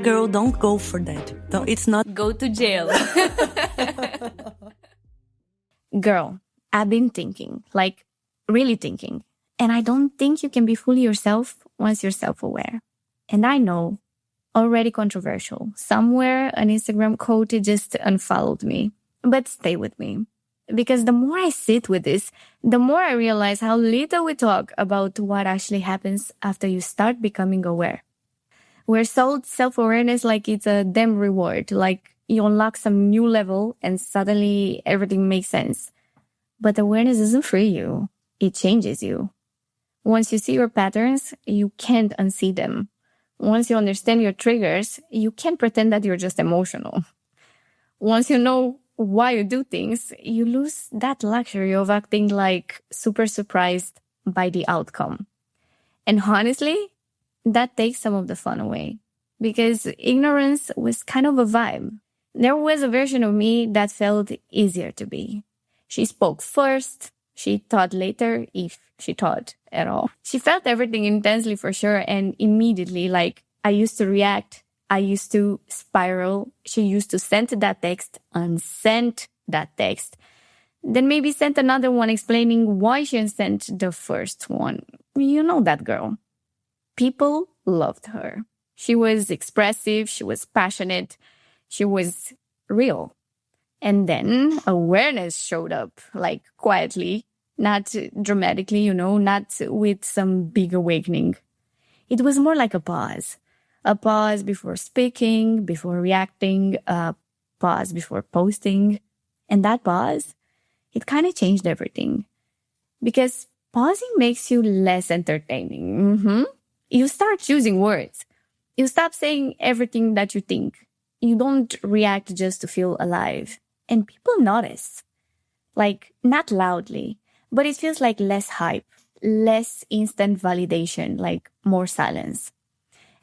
Girl, don't go for that. It's not... Go to jail. Girl, I've been thinking, like really thinking. And I don't think you can be fully yourself once you're self-aware. And I know, already controversial. Somewhere an Instagram quote just unfollowed me. But stay with me. Because the more I sit with this, the more I realize how little we talk about what actually happens after you start becoming aware. We're sold self-awareness like it's a damn reward, like you unlock some new level and suddenly everything makes sense. But awareness doesn't free you. It changes you. Once you see your patterns, you can't unsee them. Once you understand your triggers, you can't pretend that you're just emotional. Once you know why you do things, you lose that luxury of acting like super surprised by the outcome. And honestly, that takes some of the fun away. Because ignorance was kind of a vibe. There was a version of me that felt easier to be. She spoke first. She thought later, if she thought at all. She felt everything intensely for sure and immediately, like I used to react. I used to spiral. She used to send that text, unsent that text. Then maybe sent another one explaining why she unsent the first one. You know that girl. People loved her. She was expressive. She was passionate. She was real. And then awareness showed up, like quietly, not dramatically, not with some big awakening. It was more like a pause before speaking, before reacting, a pause before posting. And that pause, it kind of changed everything. Because pausing makes you less entertaining. You start choosing words. You stop saying everything that you think. You don't react just to feel alive. And people notice. Like, not loudly, but it feels like less hype, less instant validation, like more silence.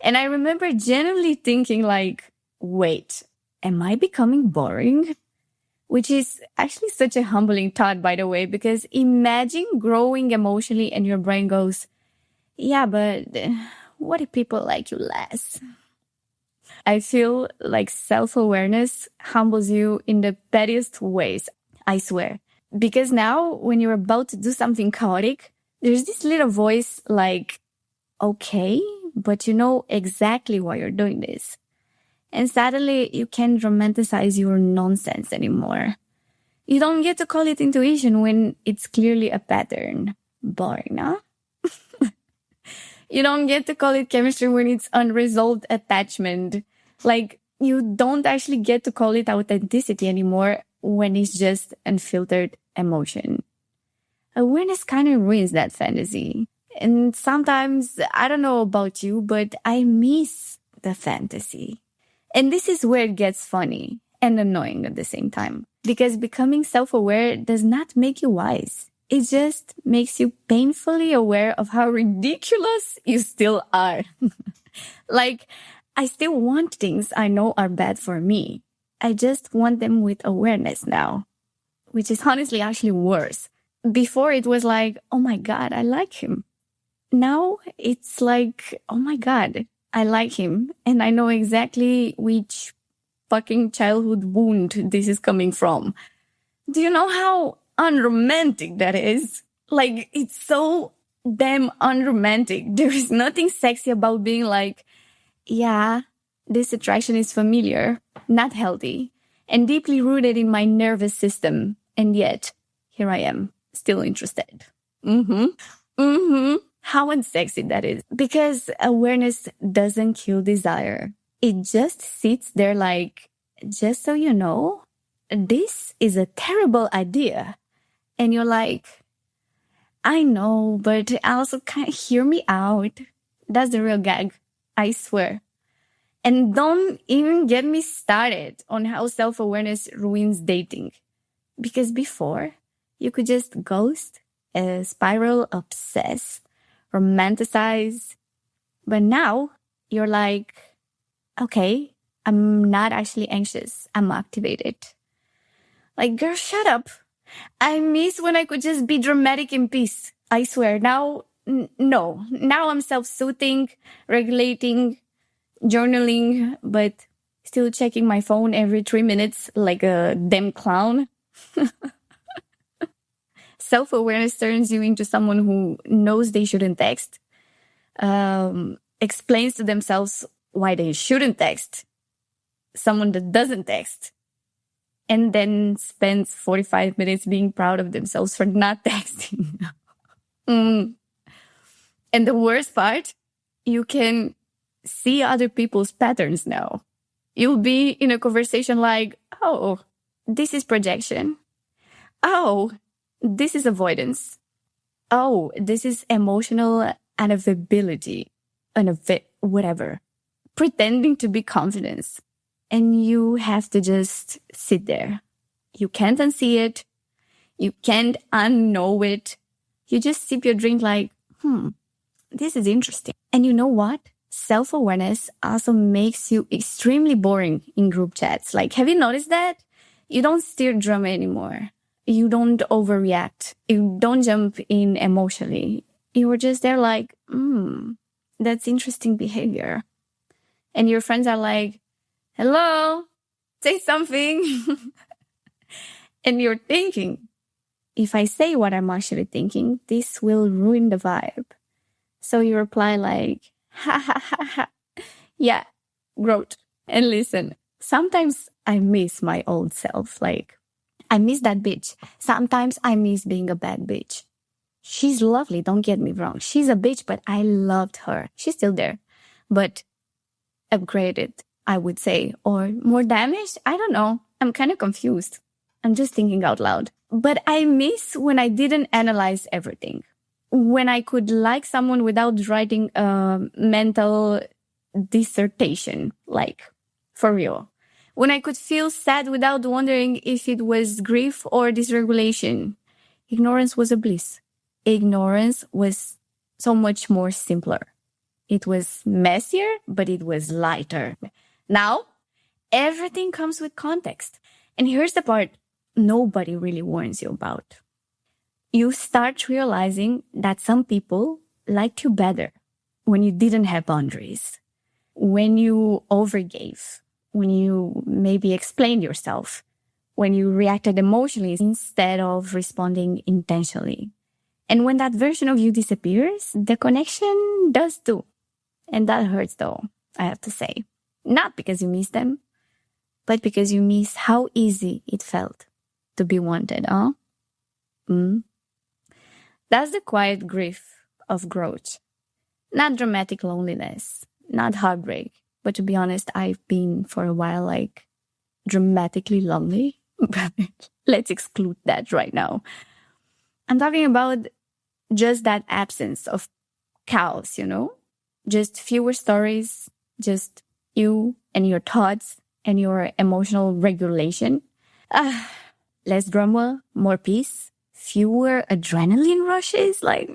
And I remember genuinely thinking like, wait, am I becoming boring? Which is actually such a humbling thought, by the way, because imagine growing emotionally and your brain goes, yeah, but what if people like you less? I feel like self-awareness humbles you in the pettiest ways, I swear. Because now, when you're about to do something chaotic, there's this little voice like, okay, but you know exactly why you're doing this. And suddenly, you can't romanticize your nonsense anymore. You don't get to call it intuition when it's clearly a pattern. Boring, huh? You don't get to call it chemistry when it's unresolved attachment. Like, you don't actually get to call it authenticity anymore when it's just unfiltered emotion. Awareness kind of ruins that fantasy. And sometimes, I don't know about you, but I miss the fantasy. And this is where it gets funny and annoying at the same time. Because becoming self-aware does not make you wise. It just makes you painfully aware of how ridiculous you still are. Like, I still want things I know are bad for me. I just want them with awareness now. Which is honestly actually worse. Before it was like, oh my God, I like him. Now it's like, oh my God, I like him. And I know exactly which fucking childhood wound this is coming from. Do you know how unromantic that is? Like, it's so damn unromantic. There is nothing sexy about being like, yeah, this attraction is familiar, not healthy, and deeply rooted in my nervous system. And yet, here I am, still interested. How unsexy that is. Because awareness doesn't kill desire. It just sits there like, just so you know, this is a terrible idea. And you're like, I know, but also kind of hear me out. That's the real gag. I swear. And don't even get me started on how self-awareness ruins dating. Because before, you could just ghost, spiral, obsess, romanticize. But now, you're like, okay, I'm not actually anxious. I'm activated. Like, girl, shut up. I miss when I could just be dramatic in peace. I swear. Now, no. Now I'm self-soothing, regulating, journaling, but still checking my phone every 3 minutes like a damn clown. Self-awareness turns you into someone who knows they shouldn't text, explains to themselves why they shouldn't text, someone that doesn't text, and then spends 45 minutes being proud of themselves for not texting. And the worst part, you can see other people's patterns now. You'll be in a conversation like, oh, this is projection. Oh, this is avoidance. Oh, this is emotional unavailability. Whatever. Pretending to be confidence. And you have to just sit there. You can't unsee it. You can't unknow it. You just sip your drink like, this is interesting. And you know what? Self-awareness also makes you extremely boring in group chats. Like, have you noticed that? You don't steer drama anymore. You don't overreact. You don't jump in emotionally. You were just there like, that's interesting behavior. And your friends are like, hello, say something. And you're thinking, if I say what I'm actually thinking, this will ruin the vibe. So you reply like, ha ha ha ha. Yeah, growth. And listen, sometimes I miss my old self. Like, I miss that bitch. Sometimes I miss being a bad bitch. She's lovely, don't get me wrong. She's a bitch, but I loved her. She's still there. But upgraded, I would say. Or more damaged? I don't know. I'm kind of confused. I'm just thinking out loud. But I miss when I didn't analyze everything. When I could like someone without writing a mental dissertation. Like, for real. When I could feel sad without wondering if it was grief or dysregulation. Ignorance was a bliss. Ignorance was so much more simpler. It was messier, but it was lighter. Now, everything comes with context. And here's the part nobody really warns you about. You start realizing that some people liked you better when you didn't have boundaries, when you overgave, when you maybe explained yourself, when you reacted emotionally instead of responding intentionally. And when that version of you disappears, the connection does too. And that hurts though, I have to say. Not because you miss them, but because you miss how easy it felt to be wanted, huh? That's the quiet grief of growth. Not dramatic loneliness, not heartbreak. But to be honest, I've been for a while like dramatically lonely. But let's exclude that right now. I'm talking about just that absence of chaos, you know? Just fewer stories, just you and your thoughts and your emotional regulation. Less drama, more peace, fewer adrenaline rushes, like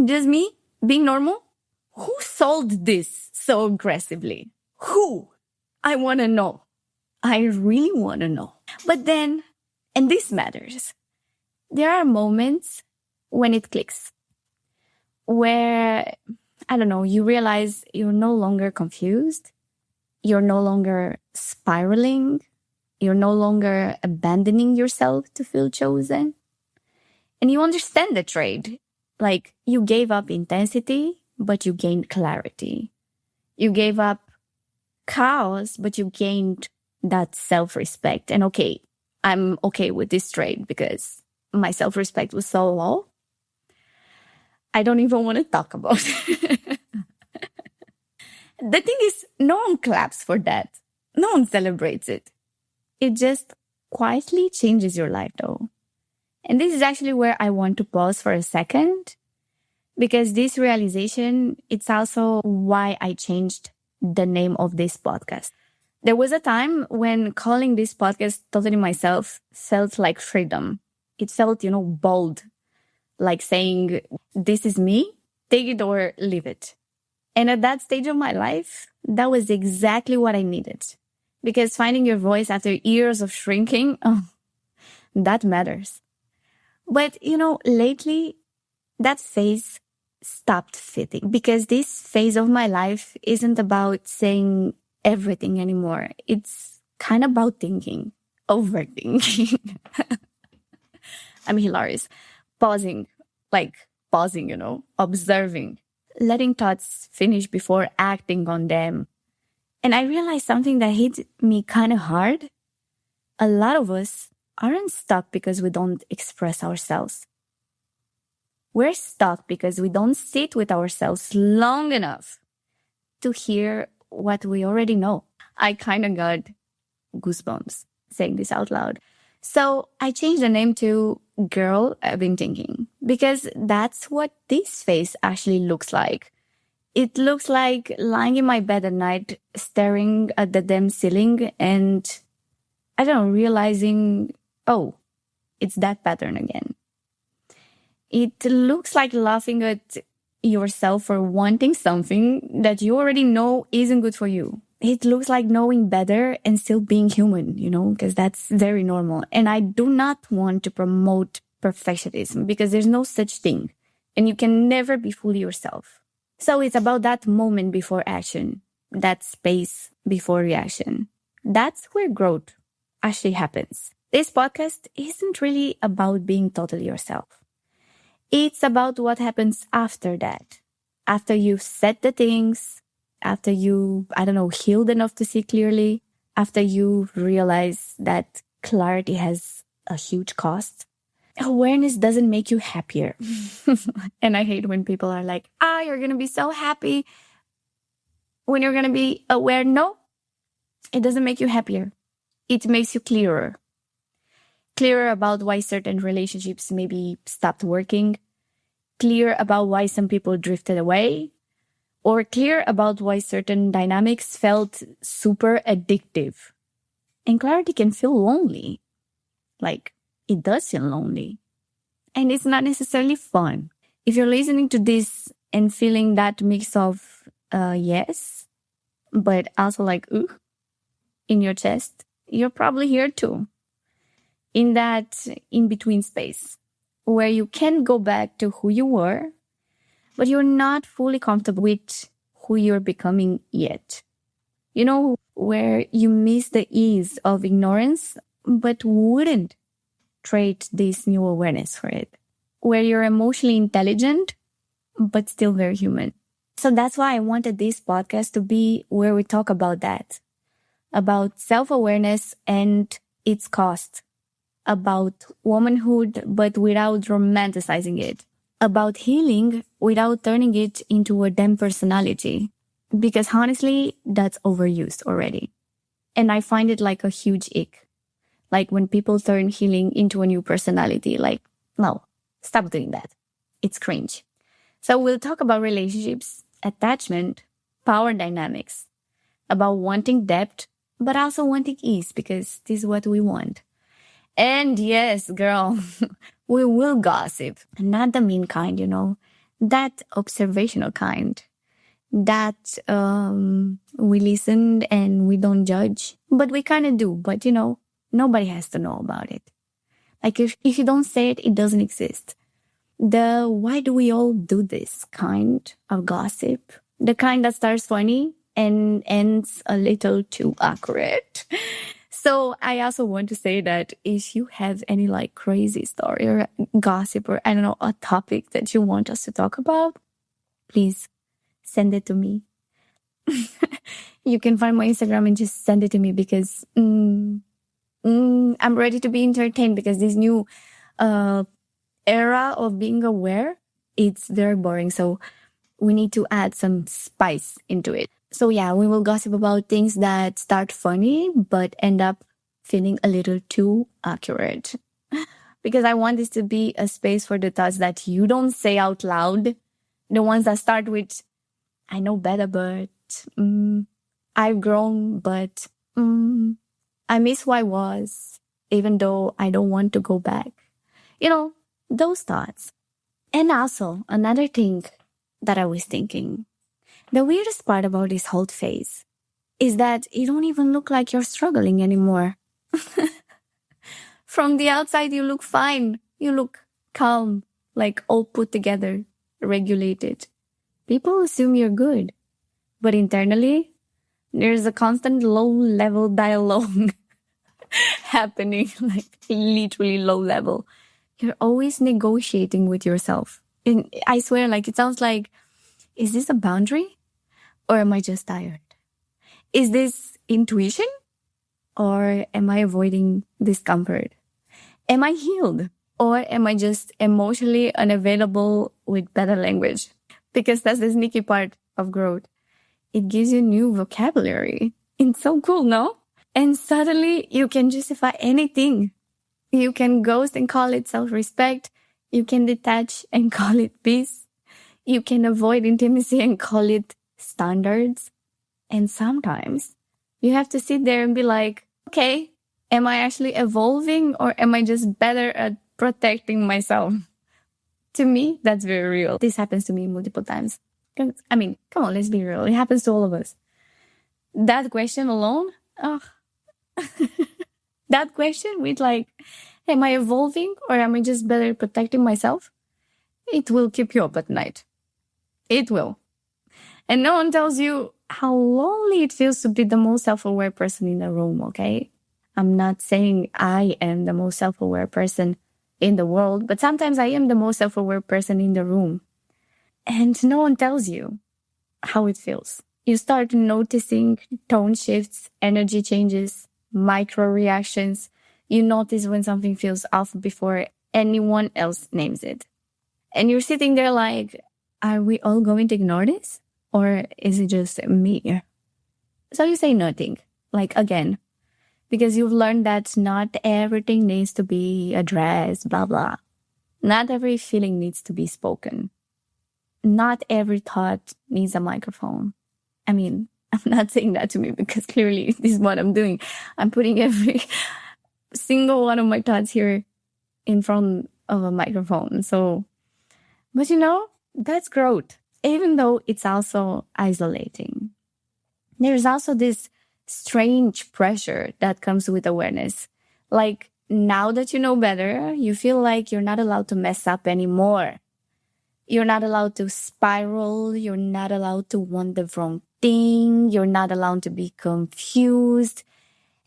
just me being normal. Who sold this so aggressively? Who? I want to know. I really want to know. But then, and this matters, there are moments when it clicks, where, I don't know, you realize you're no longer confused. You're no longer spiraling. You're no longer abandoning yourself to feel chosen. And you understand the trade. Like, you gave up intensity, but you gained clarity. You gave up chaos, but you gained that self-respect. And okay, I'm okay with this trade because my self-respect was so low. I don't even want to talk about it. The thing is, no one claps for that. No one celebrates it. It just quietly changes your life though. And this is actually where I want to pause for a second, because this realization, it's also why I changed the name of this podcast. There was a time when calling this podcast Totally Myself felt like freedom. It felt, bold, like saying, this is me, take it or leave it. And at that stage of my life, that was exactly what I needed. Because finding your voice after years of shrinking, that matters. But, lately, that phase stopped fitting, because this phase of my life isn't about saying everything anymore. It's kind of about thinking, overthinking. I'm hilarious. Pausing, observing, letting thoughts finish before acting on them. And I realized something that hit me kind of hard. A lot of us aren't stuck because we don't express ourselves. We're stuck because we don't sit with ourselves long enough to hear what we already know. I kind of got goosebumps saying this out loud. So I changed the name to Girl, I've Been Thinking, because that's what this phase actually looks like. It looks like lying in my bed at night, staring at the damn ceiling and, I don't know, realizing, oh, it's that pattern again. It looks like laughing at yourself for wanting something that you already know isn't good for you. It looks like knowing better and still being human, because that's very normal. And I do not want to promote perfectionism because there's no such thing. And you can never be fully yourself. So it's about that moment before action, that space before reaction. That's where growth actually happens. This podcast isn't really about being totally yourself. It's about what happens after that. After you've said the things, after you, healed enough to see clearly, after you realize that clarity has a huge cost. Awareness doesn't make you happier. And I hate when people are like, you're going to be so happy when you're going to be aware. No, it doesn't make you happier. It makes you clearer. Clearer about why certain relationships maybe stopped working. Clear about why some people drifted away. Or clear about why certain dynamics felt super addictive. And clarity can feel lonely. Like, it does feel lonely. And it's not necessarily fun. If you're listening to this and feeling that mix of yes, but also like, ooh, in your chest, you're probably here too. In that in-between space where you can go back to who you were, but you're not fully comfortable with who you're becoming yet. Where you miss the ease of ignorance, but wouldn't trade this new awareness for it. Where you're emotionally intelligent, but still very human. So that's why I wanted this podcast to be where we talk about that. About self-awareness and its cost. About womanhood, but without romanticizing it. About healing without turning it into a damn personality. Because honestly, that's overused already. And I find it like a huge ick. Like when people turn healing into a new personality, like, no, stop doing that. It's cringe. So we'll talk about relationships, attachment, power dynamics, about wanting depth, but also wanting ease because this is what we want. And yes, girl, we will gossip. Not the mean kind, that observational kind. That we listen and we don't judge. But we kind of do. But, nobody has to know about it. Like if you don't say it, it doesn't exist. The why do we all do this kind of gossip? The kind that starts funny and ends a little too accurate. So I also want to say that if you have any like crazy story or gossip or a topic that you want us to talk about, please send it to me. You can find my Instagram and just send it to me because I'm ready to be entertained because this new era of being aware, it's very boring. So we need to add some spice into it. So yeah, we will gossip about things that start funny but end up feeling a little too accurate. Because I want this to be a space for the thoughts that you don't say out loud. The ones that start with, I know better, but I've grown, but I miss who I was, even though I don't want to go back. Those thoughts. And also, another thing that I was thinking, the weirdest part about this whole phase is that you don't even look like you're struggling anymore. From the outside, you look fine. You look calm, like all put together. regulated. People assume you're good, but internally, there's a constant low-level dialogue happening, like literally low level. You're always negotiating with yourself. And I swear, like, it sounds like, is this a boundary or am I just tired? Is this intuition or am I avoiding discomfort? Am I healed or am I just emotionally unavailable with better language? Because that's the sneaky part of growth. It gives you new vocabulary. It's so cool, no? And suddenly you can justify anything. You can ghost and call it self-respect. You can detach and call it peace. You can avoid intimacy and call it standards. And sometimes you have to sit there and be like, okay, am I actually evolving or am I just better at protecting myself? To me, that's very real. This happens to me multiple times. I mean, come on, let's be real. It happens to all of us. That question alone, that question with like, am I evolving or am I just better at protecting myself? It will keep you up at night. It will. And no one tells you how lonely it feels to be the most self-aware person in the room, okay? I'm not saying I am the most self-aware person in the world, but sometimes I am the most self-aware person in the room. And no one tells you how it feels. You start noticing tone shifts, energy changes, micro reactions. You notice when something feels off before anyone else names it. And you're sitting there like, are we all going to ignore this? Or is it just me? So you say nothing, like again, because you've learned that not everything needs to be addressed, blah, blah. Not every feeling needs to be spoken. Not every thought needs a microphone. I mean, I'm not saying that to me because clearly this is what I'm doing. I'm putting every single one of my thoughts here in front of a microphone. So, but you know, that's growth, even though it's also isolating. There's also this strange pressure that comes with awareness. Like, now that you know better, you feel like you're not allowed to mess up anymore. You're not allowed to spiral. You're not allowed to want the wrong thing. You're not allowed to be confused.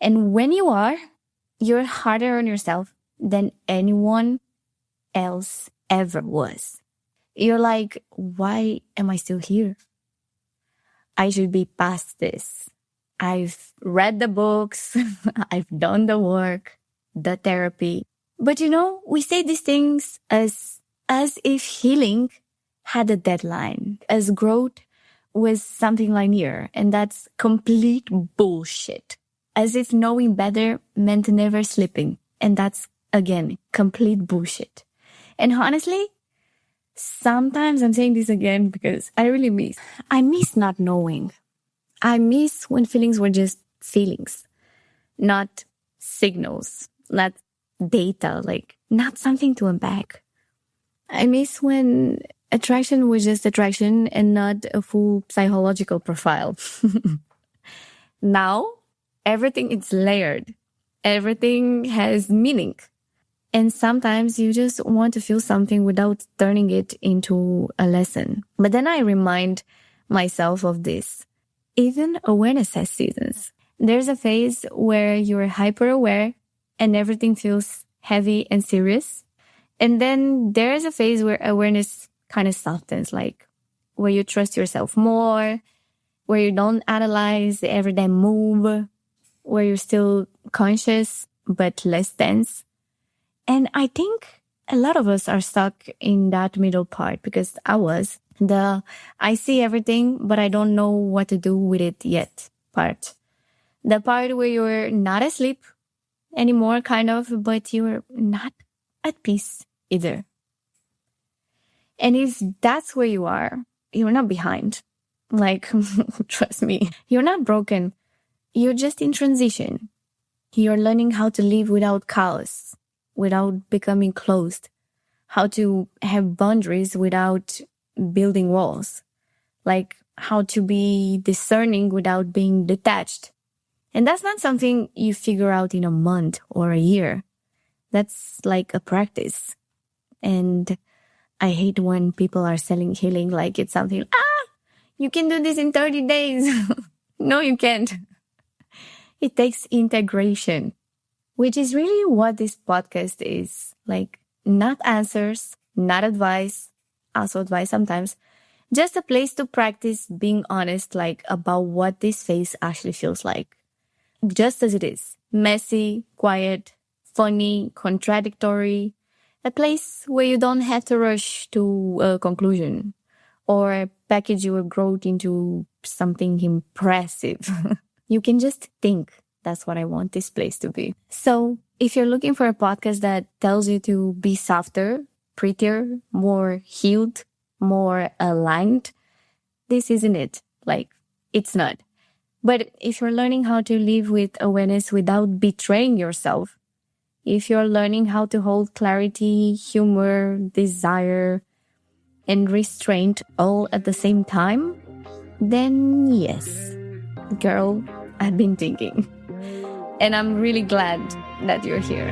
And when you are, you're harder on yourself than anyone else ever was. You're like, why am I still here? I should be past this. I've read the books. I've done the work, the therapy. But you know, we say these things as if healing had a deadline, as growth was something linear, and that's complete bullshit. As if knowing better meant never slipping, and that's, again, complete bullshit. And honestly, sometimes I'm saying this again because I miss not knowing. I miss when feelings were just feelings, not signals, not data, like not something to unpack. I miss when attraction was just attraction and not a full psychological profile. Now, everything is layered. Everything has meaning. And sometimes you just want to feel something without turning it into a lesson. But then I remind myself of this. Even awareness has seasons. There's a phase where you're hyper aware and everything feels heavy and serious. And then there's a phase where awareness kind of softens, like where you trust yourself more, where you don't analyze the everyday move, where you're still conscious but less tense. And I think a lot of us are stuck in that middle part because I see everything, but I don't know what to do with it yet part. The part where you're not asleep anymore, kind of, but you're not at peace either. And if that's where you are, you're not behind. Like, trust me, you're not broken. You're just in transition. You're learning how to live without chaos, without becoming closed, how to have boundaries without building walls, like how to be discerning without being detached. And that's not something you figure out in a month or a year. That's like a practice. And I hate when people are selling healing like it's something, you can do this in 30 days. No, you can't. It takes integration, which is really what this podcast is. Like, not answers, not advice, also advice sometimes, just a place to practice being honest, like about what this phase actually feels like. Just as it is. Messy, quiet, funny, contradictory. A place where you don't have to rush to a conclusion or package your growth into something impressive. You can just think. That's what I want this place to be. So if you're looking for a podcast that tells you to be softer, prettier, more healed, more aligned, this isn't it. Like, it's not. But if you're learning how to live with awareness without betraying yourself, if you're learning how to hold clarity, humor, desire, and restraint all at the same time, then yes, girl, I've been thinking. And I'm really glad that you're here.